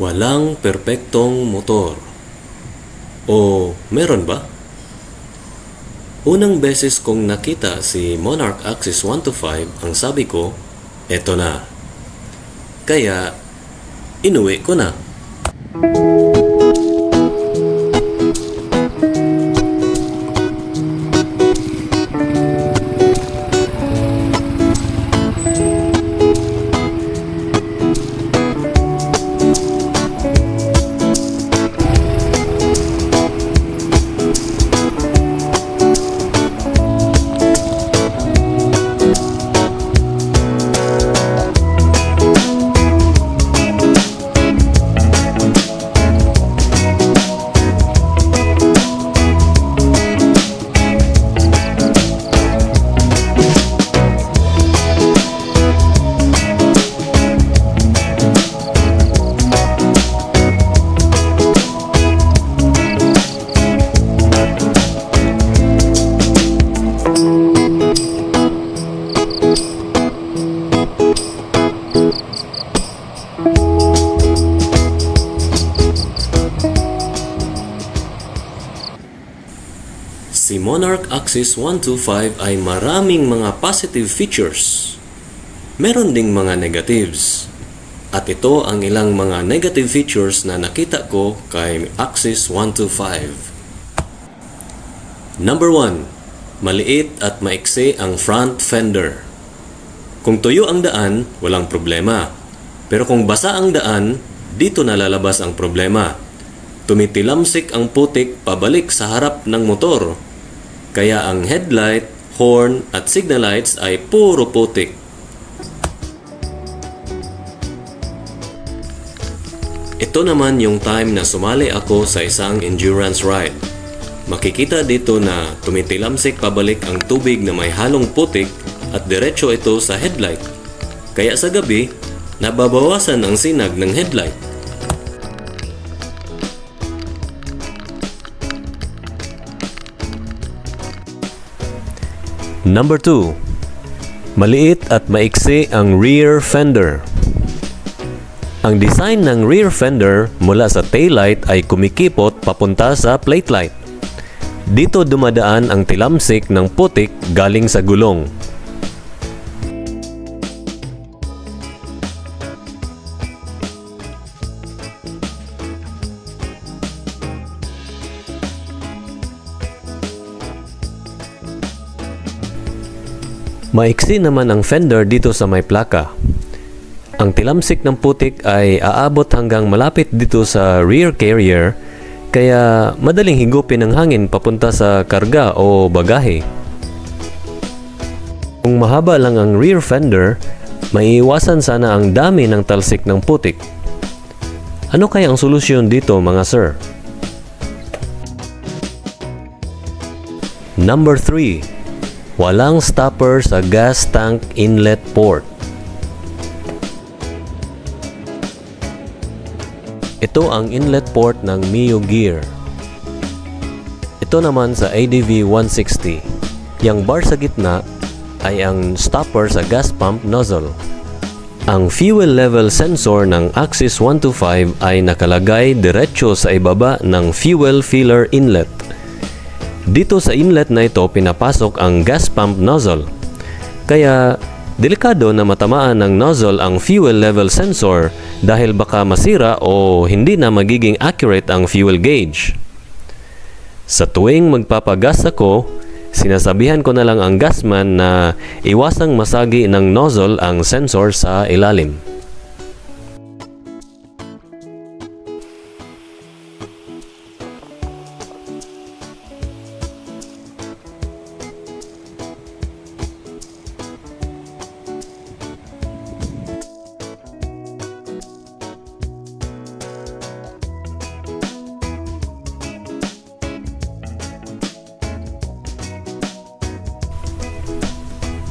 Walang perpektong motor. O meron ba? Unang beses kong nakita si Monarch Axis 125, ang sabi ko, eto na. Kaya, inuwi ko na. Si Monarch Axis 125 ay maraming mga positive features. Meron ding mga negatives. At ito ang ilang mga negative features na nakita ko kay Axis 125. Number 1. Maliit at maiksi ang front fender. Kung tuyo ang daan, walang problema. Pero kung basa ang daan, dito nalalabas ang problema. Tumitilamsik ang putik pabalik sa harap ng motor. Kaya ang headlight, horn at signal lights ay puro putik. Ito naman yung time na sumali ako sa isang endurance ride. Makikita dito na tumitilamsik pabalik ang tubig na may halong putik at diretso ito sa headlight. Kaya sa gabi, nababawasan ang sinag ng headlight. Number 2. Maliit at maiksi ang rear fender. Ang design ng rear fender mula sa taillight ay kumikipot papunta sa plate light. Dito dumadaan ang tilamsik ng putik galing sa gulong. Maiksi naman ang fender dito sa may plaka. Ang tilamsik ng putik ay aabot hanggang malapit dito sa rear carrier, kaya madaling higupin ng hangin papunta sa karga o bagahe. Kung mahaba lang ang rear fender, maiiwasan sana ang dami ng talsik ng putik. Ano kaya ang solusyon dito, mga sir? Number 3. Walang stopper sa gas tank inlet port. Ito ang inlet port ng Mio Gear. Ito naman sa ADV 160. Yang bar sa gitna ay ang stopper sa gas pump nozzle. Ang fuel level sensor ng Axis 125 ay nakalagay diretso sa ibaba ng fuel filler inlet. Dito sa inlet na ito pinapasok ang gas pump nozzle. Kaya delikado na matamaan ng nozzle ang fuel level sensor dahil baka masira o hindi na magiging accurate ang fuel gauge. Sa tuwing magpapagas ako, sinasabihan ko na lang ang gasman na iwasang masagi ng nozzle ang sensor sa ilalim.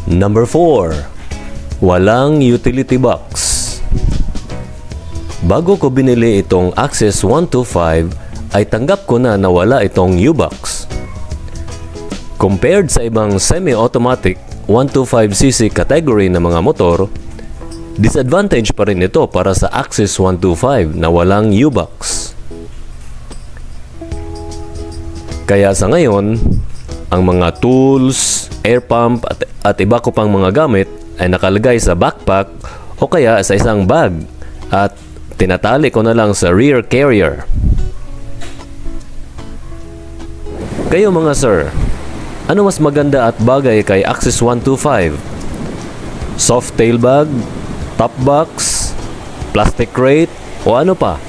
Number 4. Walang utility box. Bago ko binili itong Axis 125, ay tanggap ko na nawala itong U-box. Compared sa ibang semi-automatic 125cc category na mga motor, Disadvantage pa rin ito para sa Axis 125 na walang U-box. Kaya sa ngayon, ang mga tools, air pump at iba ko pang mga gamit ay nakalagay sa backpack o kaya sa isang bag at tinatali ko na lang sa rear carrier. Kayo mga sir, ano mas maganda at bagay kay Axis 125? Soft tail bag, top box, plastic crate, o ano pa?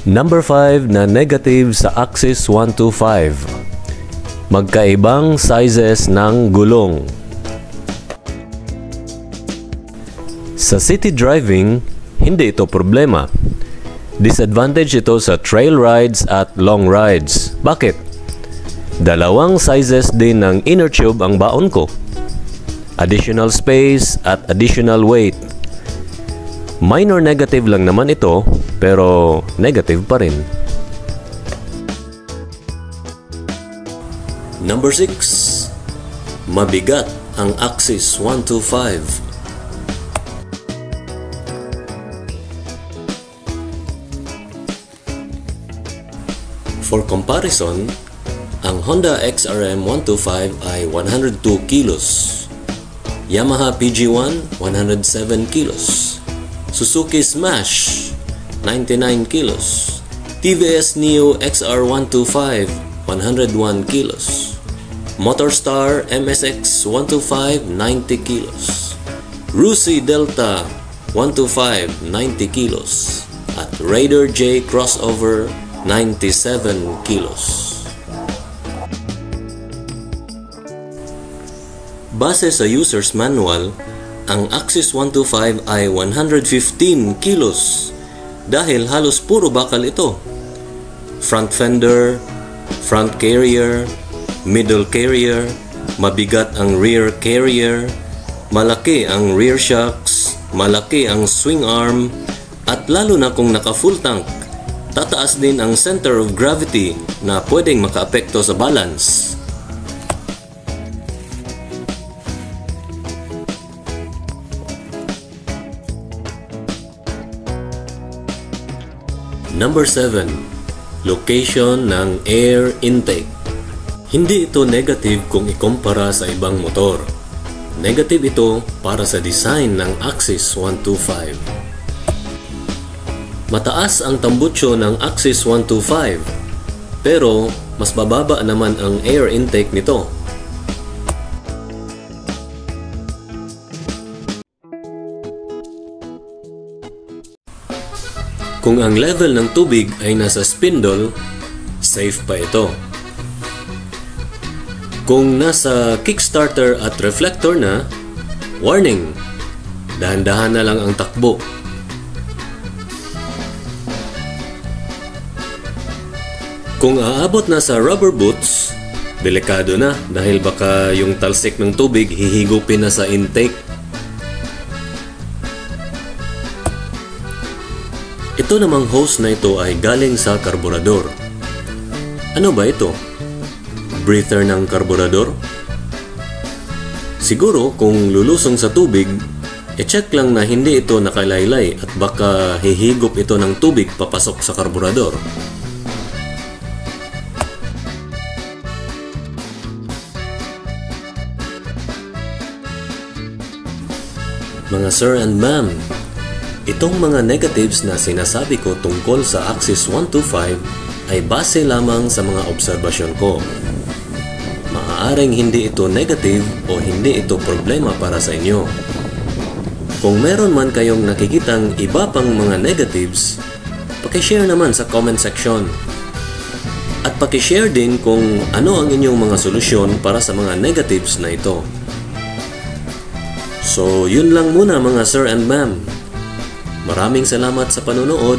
Number 5 na negative sa Axis 125. Magkaibang sizes ng gulong. Sa city driving, hindi ito problema. Disadvantage ito sa trail rides at long rides. Bakit? Dalawang sizes din ng inner tube ang baon ko. Additional space at additional weight. Minor negative lang naman ito, pero negative pa rin. Number 6. Mabigat ang Axis 125. For comparison, ang Honda XRM 125 ay 102 kilos, Yamaha PG1 107 kilos, Suzuki Smash 99 kilos, TVS Neo XR 125 101 kilos, Motorstar MSX 125 90 kilos, Rusi Delta 125 90 kilos, at Raider J Crossover 97 kilos. Base sa user's manual, ang Axis 125 ay 115 kilos dahil halos puro bakal ito. Front fender, front carrier, middle carrier, mabigat ang rear carrier, malaki ang rear shocks, malaki ang swing arm, at lalo na kung naka full tank, tataas din ang center of gravity na pwedeng makaapekto sa balance. Number 7. Location ng air intake. Hindi ito negative kung ikumpara sa ibang motor. Negative ito para sa design ng Axis 125. Mataas ang tambutsyo ng Axis 125, pero mas bababa naman ang air intake nito. Kung ang level ng tubig ay nasa spindle, safe pa ito. Kung nasa kickstarter at reflector na, warning! Dahan-dahan na lang ang takbo. Kung aabot na sa rubber boots, delikado na dahil baka yung talsik ng tubig hihigupin na sa intake. Ito namang hose na ito ay galing sa karburador. Ano ba ito? Breather ng karburador? Siguro kung lulusong sa tubig, i-check lang na hindi ito nakalaylay at baka hihigop ito ng tubig papasok sa karburador. Mga sir and ma'am, itong mga negatives na sinasabi ko tungkol sa Axis 125 ay base lamang sa mga obserbasyon ko. Maaaring hindi ito negative o hindi ito problema para sa inyo. Kung meron man kayong nakikitang iba pang mga negatives, pakishare naman sa comment section. At pakishare din kung ano ang inyong mga solusyon para sa mga negatives na ito. So, yun lang muna mga sir and ma'am. Maraming salamat sa panonood.